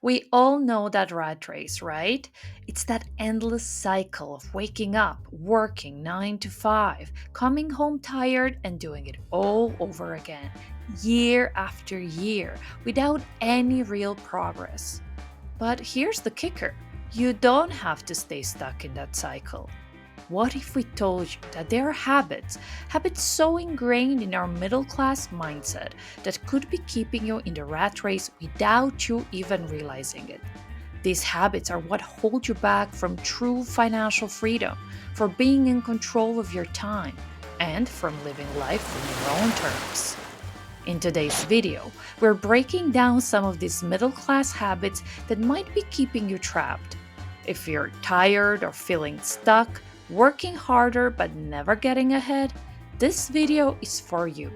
We all know that rat race, right? It's that endless cycle of waking up, working 9 to 5, coming home tired, and doing it all over again, year after year, without any real progress. But here's the kicker: you don't have to stay stuck in that cycle. What if we told you that there are habits so ingrained in our middle class mindset that could be keeping you in the rat race without you even realizing it? These habits are what hold you back from true financial freedom, for being in control of your time, and from living life on your own terms. In today's video, we're breaking down some of these middle class habits that might be keeping you trapped. If you're tired or feeling stuck, working harder but never getting ahead, this video is for you.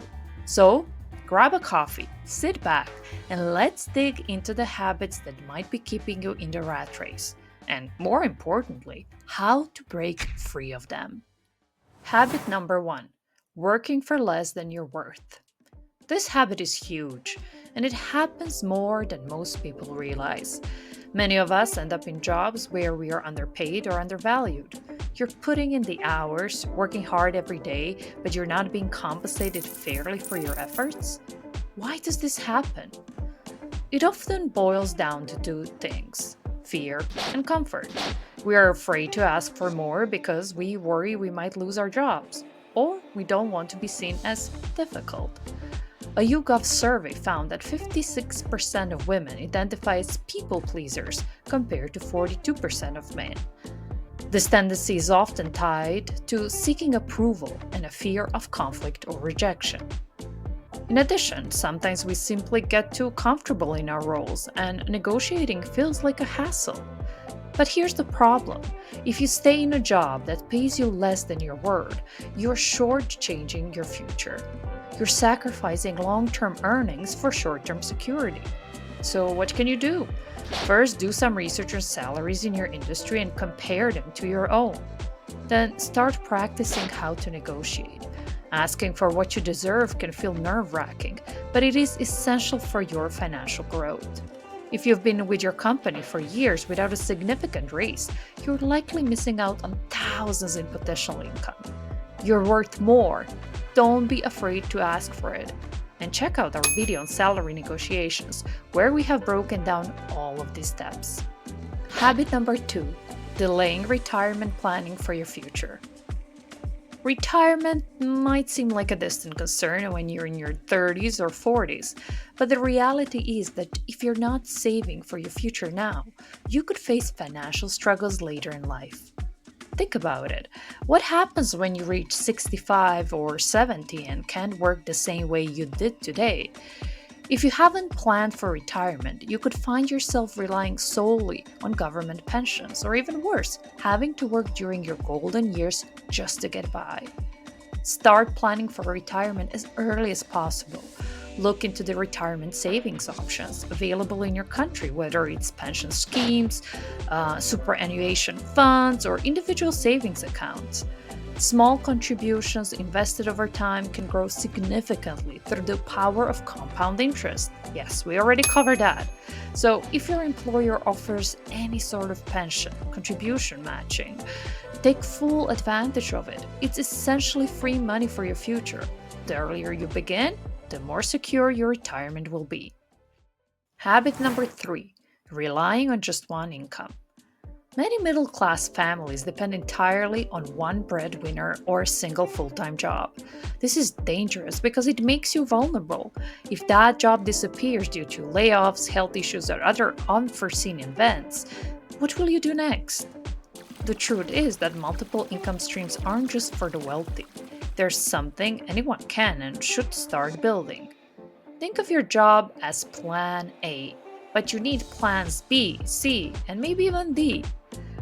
So, grab a coffee, sit back, and let's dig into the habits that might be keeping you in the rat race. And more importantly, how to break free of them. Habit number one: working for less than you're worth. This habit is huge, and it happens more than most people realize. Many of us end up in jobs where we are underpaid or undervalued. You're putting in the hours, working hard every day, but you're not being compensated fairly for your efforts. Why does this happen? It often boils down to two things: fear and comfort. We are afraid to ask for more because we worry we might lose our jobs, or we don't want to be seen as difficult. A YouGov survey found that 56% of women identify as people pleasers compared to 42% of men. This tendency is often tied to seeking approval and a fear of conflict or rejection. In addition, sometimes we simply get too comfortable in our roles and negotiating feels like a hassle. But here's the problem: if you stay in a job that pays you less than your word, you're shortchanging your future. You're sacrificing long term earnings for short term security. So, what can you do? First, do some research on salaries in your industry and compare them to your own. Then, start practicing how to negotiate. Asking for what you deserve can feel nerve wracking, but it is essential for your financial growth. If you've been with your company for years without a significant raise, you're likely missing out on thousands in potential income. You're worth more. Don't be afraid to ask for it. And check out our video on salary negotiations, where we have broken down all of these steps. Habit number two: delaying retirement planning for your future. Retirement might seem like a distant concern when you're in your 30s or 40s, but the reality is that if you're not saving for your future now, you could face financial struggles later in life. Think about it. What happens when you reach 65 or 70 and can't work the same way you did today? If you haven't planned for retirement, you could find yourself relying solely on government pensions, or even worse, having to work during your golden years just to get by. Start planning for retirement as early as possible. Look into the retirement savings options available in your country, whether it's pension schemes, superannuation funds, or individual savings accounts. Small contributions invested over time can grow significantly through the power of compound interest. Yes, we already covered that. So, if your employer offers any sort of pension, contribution matching, take full advantage of it. It's essentially free money for your future. The earlier you begin, the more secure your retirement will be. Habit number three: relying on just one income. Many middle class families depend entirely on one breadwinner or a single full time job. This is dangerous because it makes you vulnerable. If that job disappears due to layoffs, health issues, or other unforeseen events, what will you do next? The truth is that multiple income streams aren't just for the wealthy. There's something anyone can and should start building. Think of your job as plan A, but you need plans B, C, and maybe even D.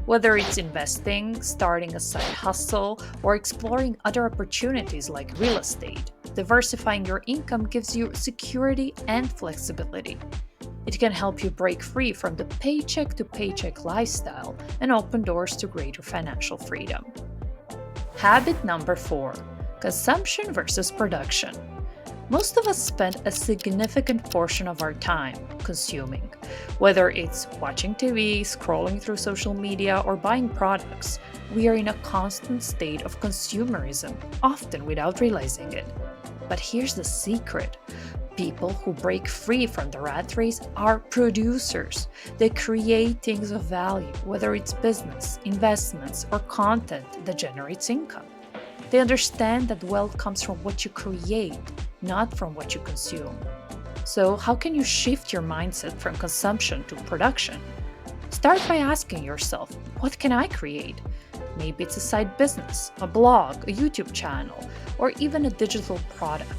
Whether it's investing, starting a side hustle, or exploring other opportunities like real estate, diversifying your income gives you security and flexibility. It can help you break free from the paycheck to paycheck lifestyle and open doors to greater financial freedom. Habit number four: consumption versus production. Most of us spend a significant portion of our time consuming, whether it's watching TV, scrolling through social media, or buying products. We are in a constant state of consumerism, often without realizing it. But here's the secret. People who break free from the rat race are producers. They create things of value, whether it's business, investments, or content that generates income. They understand that wealth comes from what you create, not from what you consume. So, how can you shift your mindset from consumption to production? Start by asking yourself, what can I create? Maybe it's a side business, a blog, a YouTube channel, or even a digital product.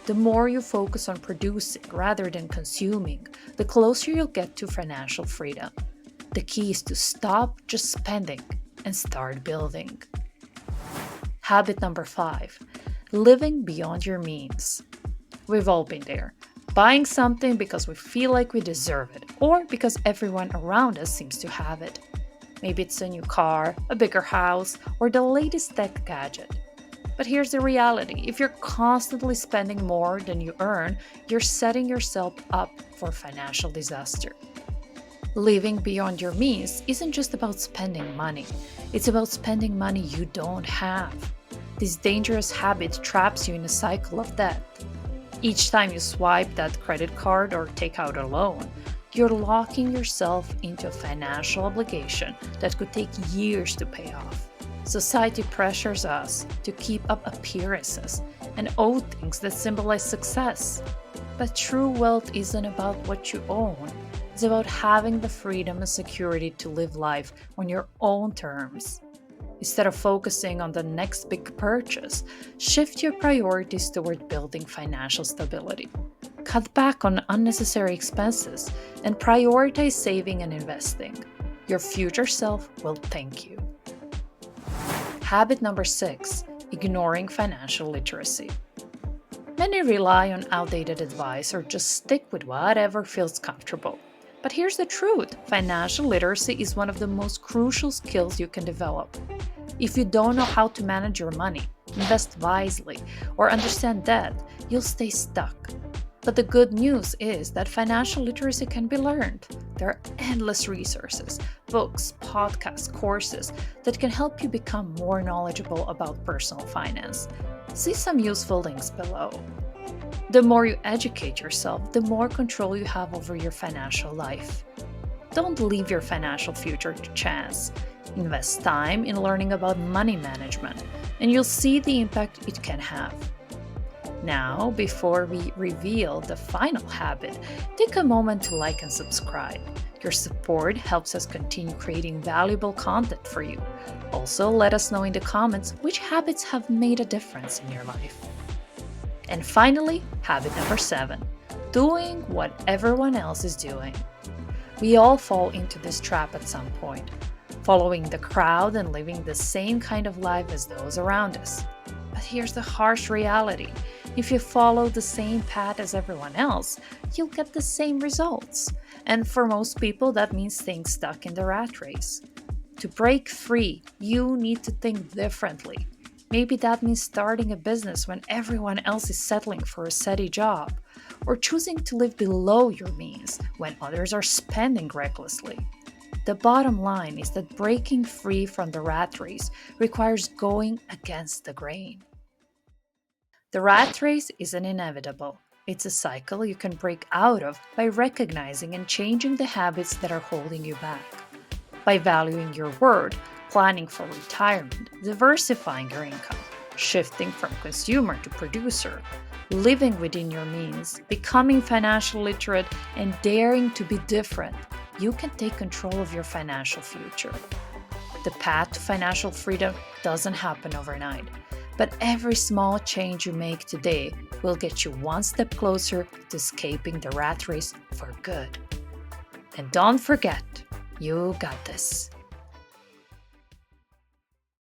The more you focus on producing rather than consuming, the closer you'll get to financial freedom. The key is to stop just spending and start building. Habit number 5, living beyond your means. We've all been there. Buying something because we feel like we deserve it, or because everyone around us seems to have it. Maybe it's a new car, a bigger house, or the latest tech gadget. But here's the reality. If you're constantly spending more than you earn, you're setting yourself up for financial disaster. Living beyond your means isn't just about spending money. It's about spending money you don't have. This dangerous habit traps you in a cycle of debt. Each time you swipe that credit card or take out a loan, you're locking yourself into a financial obligation that could take years to pay off. Society pressures us to keep up appearances and owe things that symbolize success. But true wealth isn't about what you own. It's about having the freedom and security to live life on your own terms. Instead of focusing on the next big purchase, shift your priorities toward building financial stability. Cut back on unnecessary expenses and prioritize saving and investing. Your future self will thank you. Habit number 6, ignoring financial literacy. Many rely on outdated advice or just stick with whatever feels comfortable. But here's the truth. Financial literacy is one of the most crucial skills you can develop. If you don't know how to manage your money, invest wisely, or understand debt, you'll stay stuck. But the good news is that financial literacy can be learned. There are endless resources, books, podcasts, courses that can help you become more knowledgeable about personal finance. See some useful links below. The more you educate yourself, the more control you have over your financial life. Don't leave your financial future to chance. Invest time in learning about money management, and you'll see the impact it can have. Now, before we reveal the final habit, take a moment to like and subscribe. Your support helps us continue creating valuable content for you. Also, let us know in the comments which habits have made a difference in your life. And finally, habit number 7, doing what everyone else is doing. We all fall into this trap at some point, following the crowd and living the same kind of life as those around us. But here's the harsh reality. If you follow the same path as everyone else, you'll get the same results. And for most people, that means staying stuck in the rat race. To break free, you need to think differently. Maybe that means starting a business when everyone else is settling for a steady job, or choosing to live below your means when others are spending recklessly. The bottom line is that breaking free from the rat race requires going against the grain. The rat race isn't inevitable. It's a cycle you can break out of by recognizing and changing the habits that are holding you back. By valuing your worth, planning for retirement, diversifying your income, shifting from consumer to producer, living within your means, becoming financial literate, and daring to be different, you can take control of your financial future. The path to financial freedom doesn't happen overnight, but every small change you make today will get you one step closer to escaping the rat race for good. And don't forget, you got this.